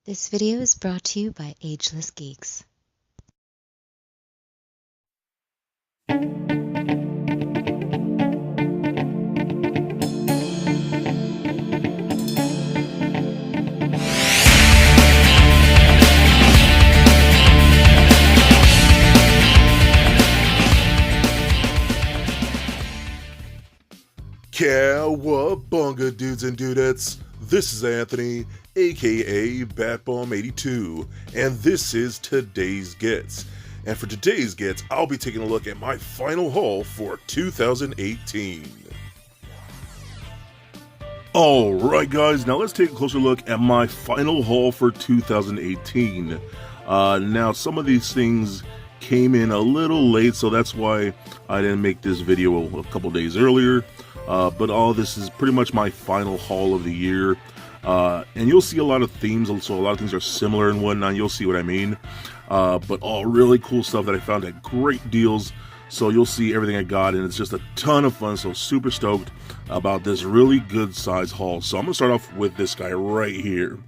This video is brought to you by Ageless Geeks. Cowabunga, dudes and dudettes. This is Anthony, aka Batbomb82, and this is today's Gets. And for today's Gets, I'll be taking a look at my final haul for 2018. Alright guys, now let's take a closer look at my final haul for 2018. Now some of these things came in a little late, so that's why I didn't make this video a couple days earlier. But all this is pretty much my final haul of the year. And you'll see a lot of themes, so a lot of things are similar and whatnot. You'll see what I mean. But all really cool stuff that I found at great deals. So you'll see everything I got, and it's just a ton of fun. So super stoked about this really good size haul. So I'm going to start off with this guy right here.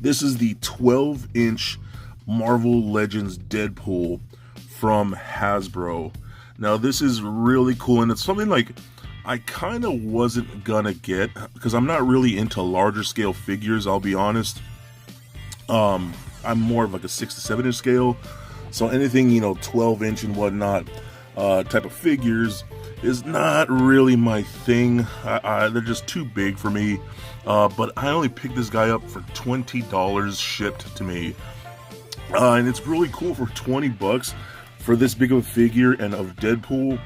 This is the 12-inch Marvel Legends Deadpool from Hasbro. Now this is really cool, and it's something like I kind of wasn't gonna get because I'm not really into larger scale figures, I'll be honest. I'm more of like a 6 to 7 inch scale, so anything 12 inch and whatnot type of figures is not really my thing. They're just too big for me. But I only picked this guy up for $20 shipped to me, and it's really cool for 20 bucks for this big of a figure and of Deadpool.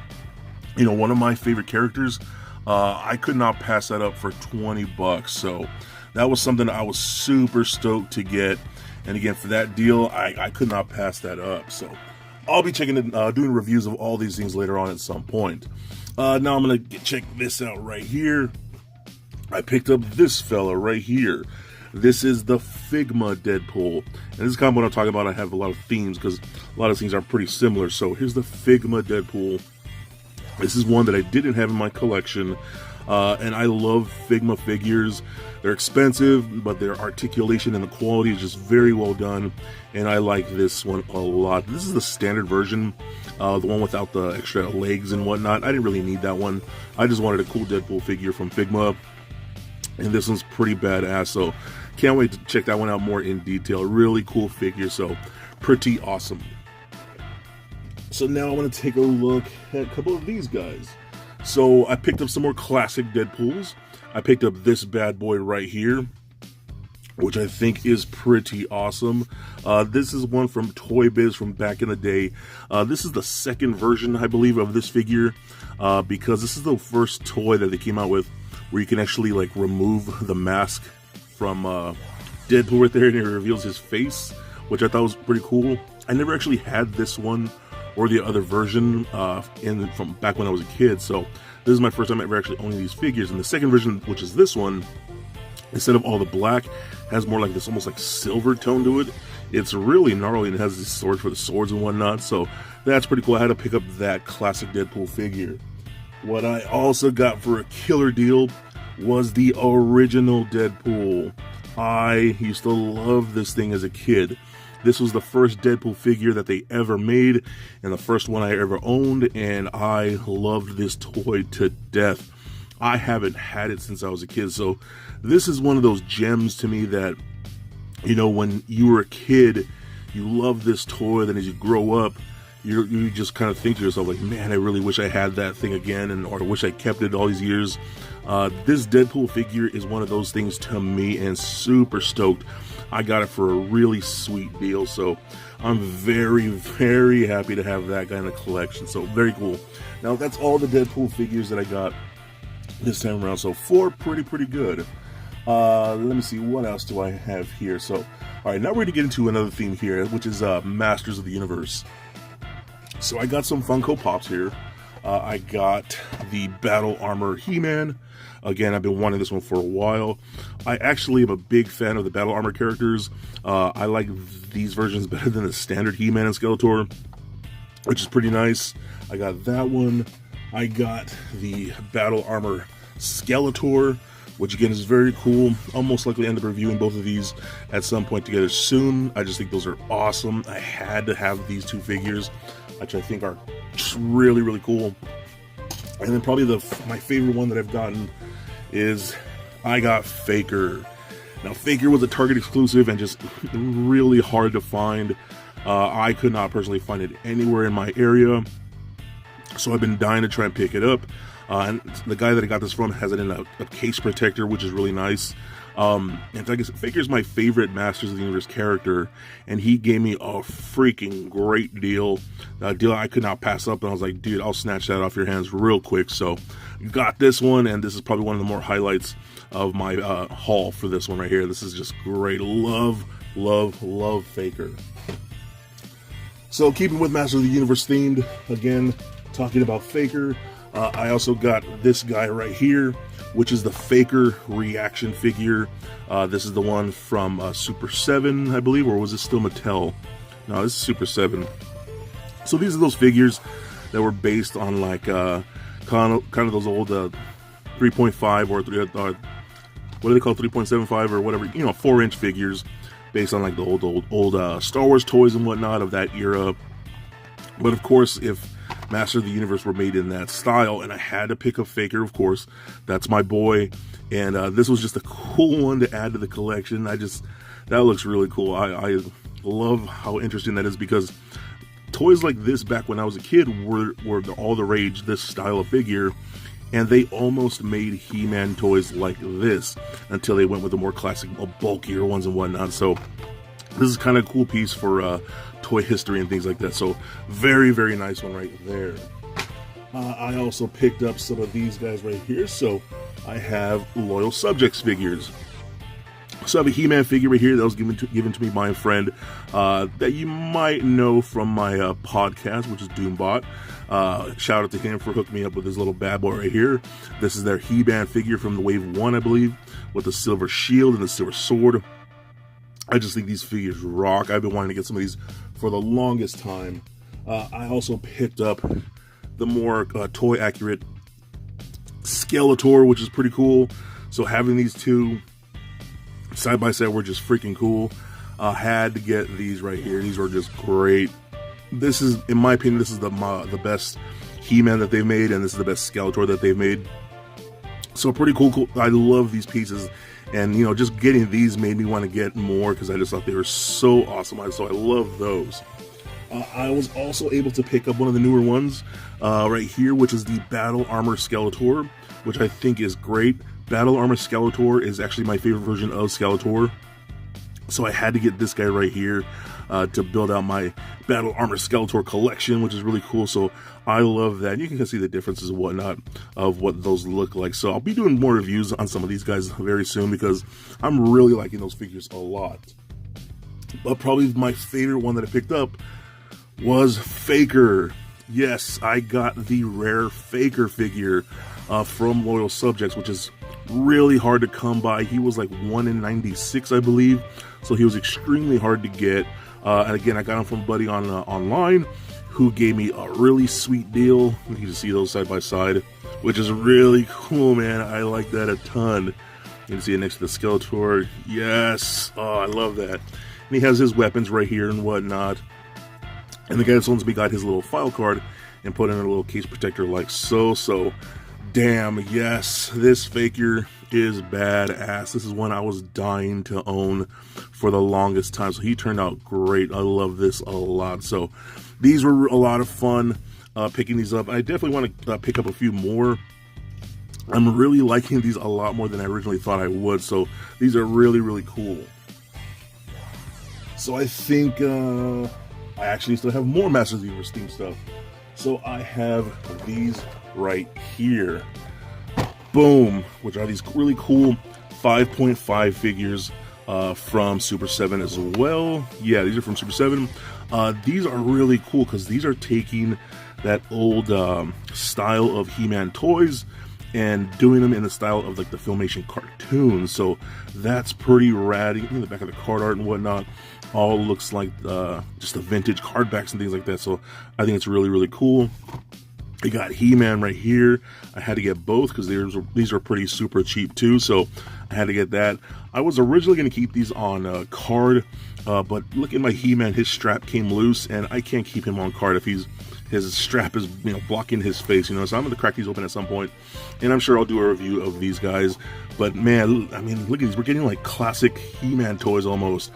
One of my favorite characters. I could not pass that up for 20 bucks. So that was something I was super stoked to get. And again, for that deal, I could not pass that up. So I'll be checking it, doing reviews of all these things later on at some point. Now I'm going to check this out right here. I picked up this fella right here. This is the Figma Deadpool. And this is kind of what I'm talking about. I have a lot of themes because a lot of things are pretty similar. So here's the Figma Deadpool. This is one that I didn't have in my collection, and I love Figma figures. They're expensive, but their articulation and the quality is just very well done, and I like this one a lot. This is the standard version, the one without the extra legs and whatnot. I didn't really need that one. I just wanted a cool Deadpool figure from Figma, and this one's pretty badass, so can't wait to check that one out more in detail. Really cool figure, so pretty awesome. So now I want to take a look at a couple of these guys. So I picked up some more classic Deadpools. I picked up this bad boy right here, which I think is pretty awesome. This is one from Toy Biz from back in the day. This is the second version, I believe, of this figure, because this is the first toy that they came out with where you can actually like remove the mask from Deadpool right there, and it reveals his face, which I thought was pretty cool. I never actually had this one or the other version from back when I was a kid, so this is my first time ever actually owning these figures. And the second version, which is this one, instead of all the black, has more like this almost like silver tone to it. It's really gnarly, and it has this sword for the swords and whatnot, so that's pretty cool. I had to pick up that classic Deadpool figure. What I also got for a killer deal was the original Deadpool. I used to love this thing as a kid. This was the first Deadpool figure that they ever made, and the first one I ever owned, and I loved this toy to death. I haven't had it since I was a kid, so this is one of those gems to me that, when you were a kid, you love this toy, then as you grow up, you just kind of think to yourself, like, man, I really wish I had that thing again, or I wish I kept it all these years. This Deadpool figure is one of those things to me, and super stoked. I got it for a really sweet deal, so I'm very, very happy to have that guy in the collection. So very cool. Now that's all the Deadpool figures that I got this time around. So 4 pretty good. Let me see, what else do I have here? So, all right, now we're going to get into another theme here, which is Masters of the Universe. So I got some Funko Pops here. I got the Battle Armor He-Man. Again, I've been wanting this one for a while. I actually am a big fan of the Battle Armor characters. I like these versions better than the standard He-Man and Skeletor, which is pretty nice. I got that one. I got the Battle Armor Skeletor. which again is very cool. I'll most likely end up reviewing both of these at some point together soon. I just think those are awesome. I had to have these two figures, which I think are really, really cool. And then probably my favorite one that I've gotten is I got Faker. Now, Faker was a Target exclusive and just really hard to find. I could not personally find it anywhere in my area, so I've been dying to try and pick it up. And the guy that I got this from has it in a case protector, which is really nice. And I guess Faker's my favorite Masters of the Universe character, and he gave me a freaking great deal. A deal I could not pass up, and I was like, dude, I'll snatch that off your hands real quick. So got this one, and this is probably one of the more highlights of my haul for this one right here. This is just great. Love Faker. So keeping with Masters of the Universe themed, again, talking about Faker, I also got this guy right here, which is the Faker reaction figure. This is the one from Super 7, I believe, or was it still Mattel? No, this is Super 7. So these are those figures that were based on like kind of those old 3.5 or 3, what do they call 3.75 or whatever, 4-inch figures based on like the old Star Wars toys and whatnot of that era. But of course, if Master of the Universe were made in that style, and I had to pick up Faker, of course, that's my boy, and this was just a cool one to add to the collection. That looks really cool. I love how interesting that is, because toys like this back when I was a kid were all the rage, this style of figure, and they almost made He-Man toys like this until they went with the more classic, bulkier ones and whatnot. So this is kind of a cool piece for toy history and things like that. So very, very nice one right there. I also picked up some of these guys right here. So I have Loyal Subjects figures. So I have a He-Man figure right here that was given to me by a friend that you might know from my podcast, which is Doombot. Shout out to him for hooking me up with this little bad boy right here. This is their He-Man figure from the Wave 1, I believe, with the silver shield and the silver sword. I just think these figures rock. I've been wanting to get some of these for the longest time. I also picked up the more toy accurate Skeletor, which is pretty cool. So having these two side by side were just freaking cool. Had to get these right here. These were just great. This is, in my opinion, this is the best He-Man that they've made, and this is the best Skeletor that they've made. So pretty cool. I love these pieces, and just getting these made me want to get more because I just thought they were so awesome. So I love those. I was also able to pick up one of the newer ones right here, which is the Battle Armor Skeletor, which I think is great. Battle Armor Skeletor is actually my favorite version of Skeletor, so I had to get this guy right here to build out my Battle Armor Skeletor collection, which is really cool. So I love that. You can see the differences and whatnot of what those look like. So I'll be doing more reviews on some of these guys very soon because I'm really liking those figures a lot. But probably my favorite one that I picked up was Faker. Yes, I got the rare Faker figure from Loyal Subjects, which is really hard to come by. He was like 1 in 96, I believe, so he was extremely hard to get. And again, I got him from a buddy on online who gave me a really sweet deal. You can see those side by side, which is really cool, man. I like that a ton. You can see it next to the Skeletor. Yes, oh, I love that. And he has his weapons right here and whatnot. And the guy that owns me got his little file card and put in a little case protector like so. So damn, yes, this figure is badass. This is one I was dying to own for the longest time. So he turned out great. I love this a lot. So these were a lot of fun picking these up. I definitely want to pick up a few more. I'm really liking these a lot more than I originally thought I would. So these are really, really cool. So I think I actually still have more Masters of the Universe themed stuff. So I have these right here. Boom, which are these really cool 5.5 figures from Super 7 as well. Yeah, these are from Super 7. These are really cool because these are taking that old style of He-Man toys and doing them in the style of like the Filmation cartoons. So that's pretty rad. In the back of the card art and whatnot, all looks like just the vintage card backs and things like that. So I think it's really, really cool. I got He-Man right here. I had to get both because these are pretty super cheap too, so I had to get that. I was originally going to keep these on card, but look at my He-Man. His strap came loose, and I can't keep him on card if his strap is blocking his face. So I'm going to crack these open at some point, and I'm sure I'll do a review of these guys. But man, I mean, look at these. We're getting like classic He-Man toys almost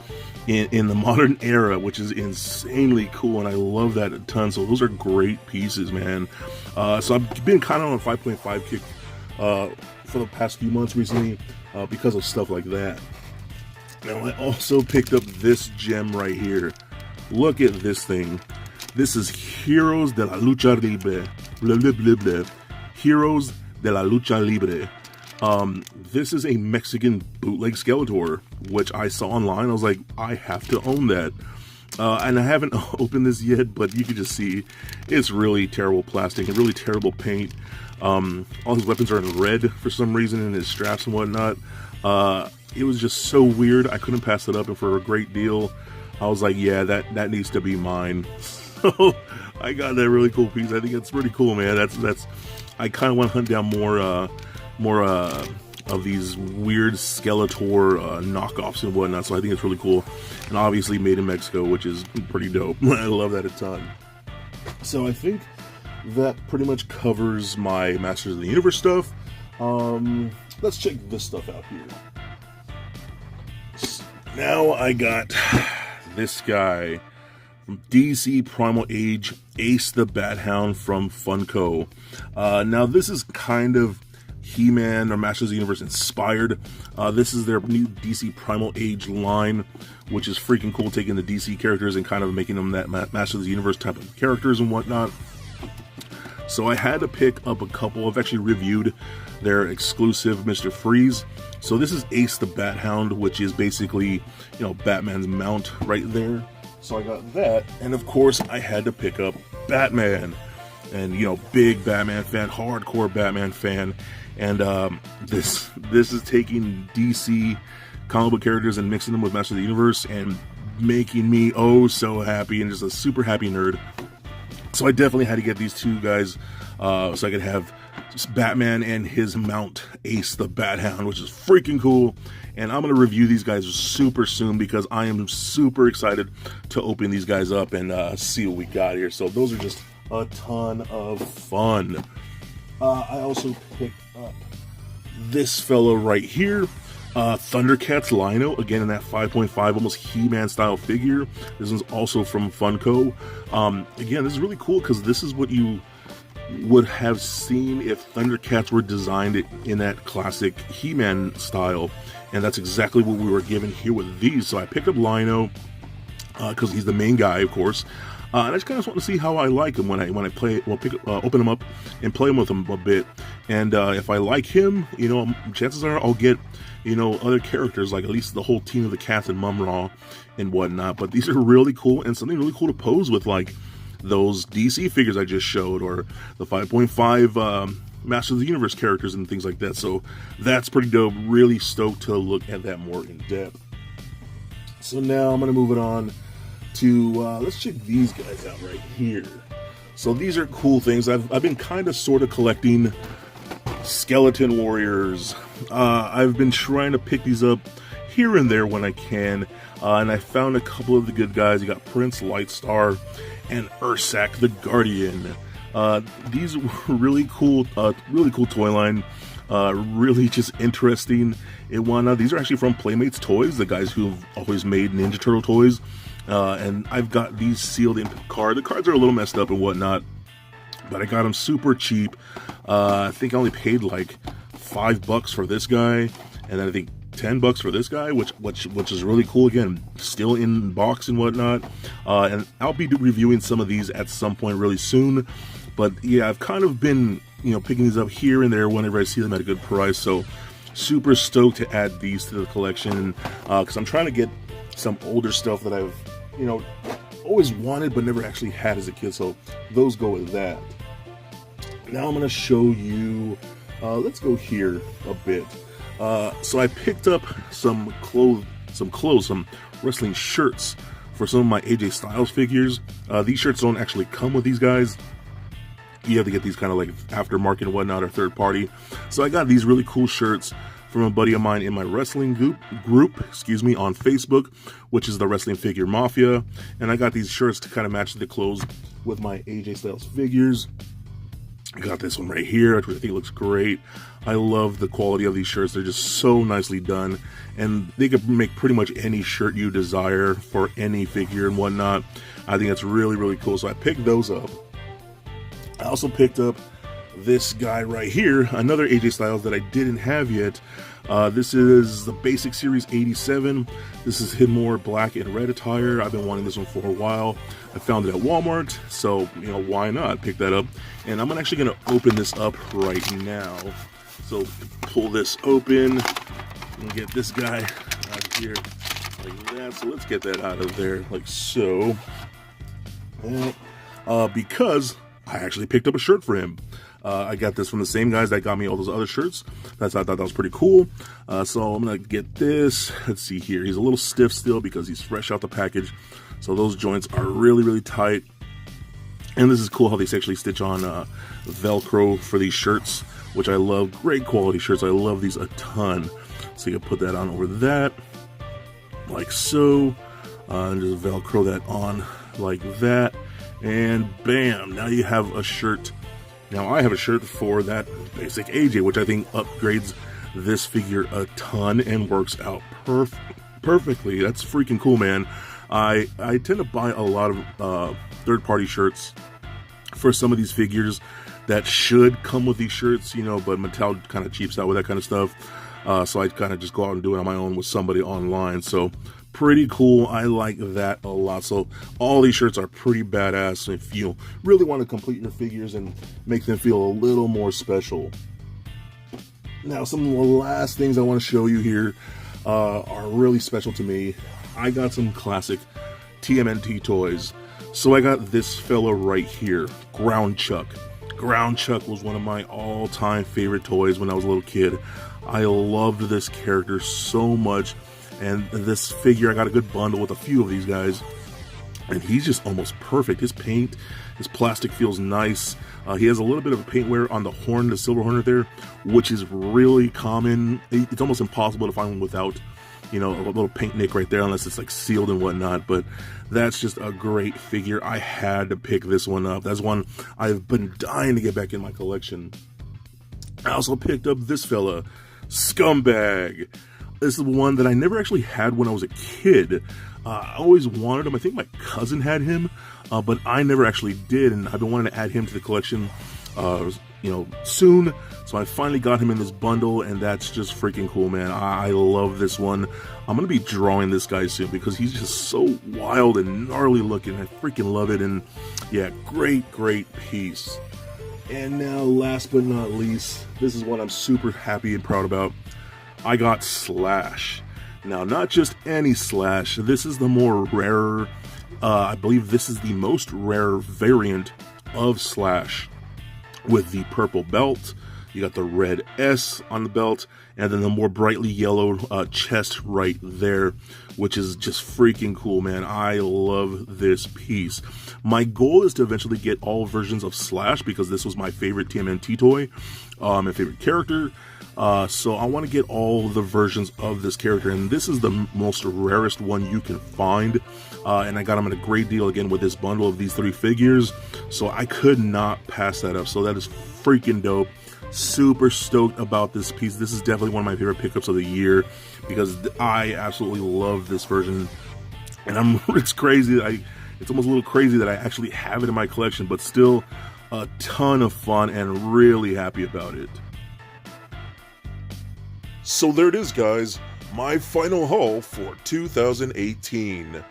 in the modern era, which is insanely cool, and I love that a ton. So those are great pieces, man. So I've been kind of on a 5.5 kick for the past few months recently because of stuff like that. Now I also picked up this gem right here. Look at this thing. This is Heroes de la Lucha Libre. Blah, blah, blah, blah. Heroes de la Lucha Libre. This is a Mexican bootleg Skeletor, which I saw online. I was like, I have to own that. And I haven't opened this yet, but you can just see it's really terrible plastic and really terrible paint. All his weapons are in red for some reason, and his straps and whatnot. It was just so weird. I couldn't pass it up, and for a great deal, I was like, yeah, that needs to be mine. So I got that really cool piece. I think it's pretty cool, man. That's. I kind of want to hunt down more of these weird Skeletor knockoffs and whatnot. So I think it's really cool, and obviously made in Mexico, which is pretty dope. I love that a ton. So I think that pretty much covers my Masters of the Universe stuff. Let's check this stuff out here. Now I got this guy from DC Primal Age, Ace the Bat Hound from Funko. Now this is kind of He-Man or Masters of the Universe inspired. This is their new DC Primal Age line, which is freaking cool, taking the DC characters and kind of making them that Masters of the Universe type of characters and whatnot. So I had to pick up a couple. I've actually reviewed their exclusive Mr. Freeze. So this is Ace the Bat Hound, which is basically, Batman's mount right there. So I got that, and of course I had to pick up Batman. And big Batman fan, hardcore Batman fan. And this is taking DC comic book characters and mixing them with Masters of the Universe and making me oh so happy, and just a super happy nerd. So I definitely had to get these two guys so I could have Batman and his mount, Ace the Bat Hound, which is freaking cool. And I'm going to review these guys super soon because I am super excited to open these guys up and see what we got here. So those are just a ton of fun. I also picked up this fellow right here, Thundercats Lino, again in that 5.5, almost He-Man style figure. This one's also from Funko. Again, this is really cool because this is what you would have seen if Thundercats were designed in that classic He-Man style, and that's exactly what we were given here with these. So I picked up Lino because he's the main guy, of course. And I just kind of want to see how I like him when I play. Well, open him up and play him with him a bit. And if I like him, chances are I'll get other characters, like at least the whole team of the Cats and Mum-Ra and whatnot. But these are really cool, and something really cool to pose with, like those DC figures I just showed, or the 5.5 Masters of the Universe characters and things like that. So that's pretty dope. Really stoked to look at that more in depth. So now I'm gonna move it on to let's check these guys out right here. So these are cool things. I've been kind of sort of collecting Skeleton Warriors. I've been trying to pick these up here and there when I can, and I found a couple of the good guys. You got Prince Lightstar and Ursak the Guardian. These were really cool toy line. Really just interesting and whatnot. These are actually from Playmates Toys, the guys who've always made Ninja Turtle toys. And I've got these sealed in card. The cards are a little messed up and whatnot, but I got them super cheap. I think I only paid like $5 for this guy, and then I think $10 for this guy, which is really cool. Again, still in box and whatnot. And I'll be reviewing some of these at some point really soon. But yeah, I've kind of been picking these up here and there whenever I see them at a good price. So super stoked to add these to the collection because I'm trying to get some older stuff that I've always wanted but never actually had as a kid, so those go with that. Now I'm going to show you, let's go here a bit. So I picked up some wrestling shirts for some of my AJ Styles figures. These shirts don't actually come with these guys, you have to get these kind of like aftermarket and whatnot, or third party. So I got these really cool shirts from a buddy of mine in my wrestling group, on Facebook, which is the Wrestling Figure Mafia. And I got these shirts to kind of match the clothes with my AJ Styles figures. I got this one right here, which I think looks great. I love the quality of these shirts. They're just so nicely done, and they could make pretty much any shirt you desire for any figure and whatnot. I think that's really, really cool. So I picked those up. I also picked up this guy right here, another AJ Styles that I didn't have yet. This is the Basic Series 87. This is Hidmore black and red attire. I've been wanting this one for a while. I found it at Walmart, so why not pick that up? And I'm actually going to open this up right now. So pull this open and get this guy out of here like that. So let's get that out of there like so. Because I actually picked up a shirt for him. I got this from the same guys that got me all those other shirts. I thought that was pretty cool. So I'm going to get this. Let's see here. He's a little stiff still because he's fresh out the package. So those joints are really, really tight. And this is cool how they actually stitch on Velcro for these shirts, which I love. Great quality shirts. I love these a ton. So you can put that on over that, like so. And just Velcro that on like that. And bam, now you have a shirt. Now I have a shirt for that Basic AJ, which I think upgrades this figure a ton and works out perfectly. That's freaking cool, man. I tend to buy a lot of third-party shirts for some of these figures that should come with these shirts, but Mattel kind of cheaps out with that kind of stuff. So I kind of just go out and do it on my own with somebody online. So pretty cool. I like that a lot. So all these shirts are pretty badass if you really want to complete your figures and make them feel a little more special. Now, some of the last things I want to show you here are really special to me. I got some classic TMNT toys. So I got this fella right here, Ground Chuck. Ground Chuck was one of my all-time favorite toys when I was a little kid. I loved this character so much. And this figure, I got a good bundle with a few of these guys. And he's just almost perfect. His paint, his plastic feels nice. He has a little bit of a paint wear on the horn, the silver horn right there, which is really common. It's almost impossible to find one without, a little paint nick right there, unless it's like sealed and whatnot. But that's just a great figure. I had to pick this one up. That's one I've been dying to get back in my collection. I also picked up this fella, Scumbag. This is one that I never actually had when I was a kid. I always wanted him. I think my cousin had him, but I never actually did, and I've been wanting to add him to the collection, soon. So I finally got him in this bundle, and that's just freaking cool, man. I love this one. I'm going to be drawing this guy soon because he's just so wild and gnarly looking. I freaking love it, and yeah, great piece. And now, last but not least, this is what I'm super happy and proud about. I got Slash. Now, not just any Slash. This is the more rarer, I believe this is the most rare variant of Slash, with the purple belt. You got the red S on the belt, and then the more brightly yellow chest right there, which is just freaking cool, man. I love this piece. My goal is to eventually get all versions of Slash, because this was my favorite TMNT toy, my favorite character. So I want to get all the versions of this character, and this is the most rarest one you can find, and I got him at a great deal again with this bundle of these 3 figures, so I could not pass that up. So that is freaking dope. Super stoked about this piece. This is definitely one of my favorite pickups of the year, because I absolutely love this version, and it's crazy. It's almost a little crazy that I actually have it in my collection, but still a ton of fun and really happy about it. So there it is, guys, my final haul for 2018.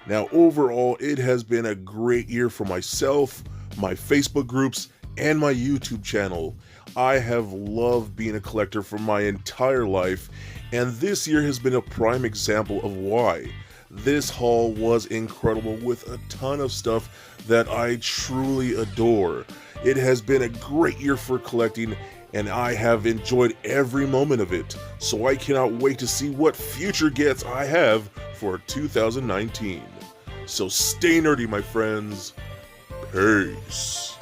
Now, overall, it has been a great year for myself, my Facebook groups, and my YouTube channel. I have loved being a collector for my entire life, and this year has been a prime example of why. This haul was incredible with a ton of stuff that I truly adore. It has been a great year for collecting, and I have enjoyed every moment of it, so I cannot wait to see what future gets I have for 2019. So stay nerdy, my friends. Peace.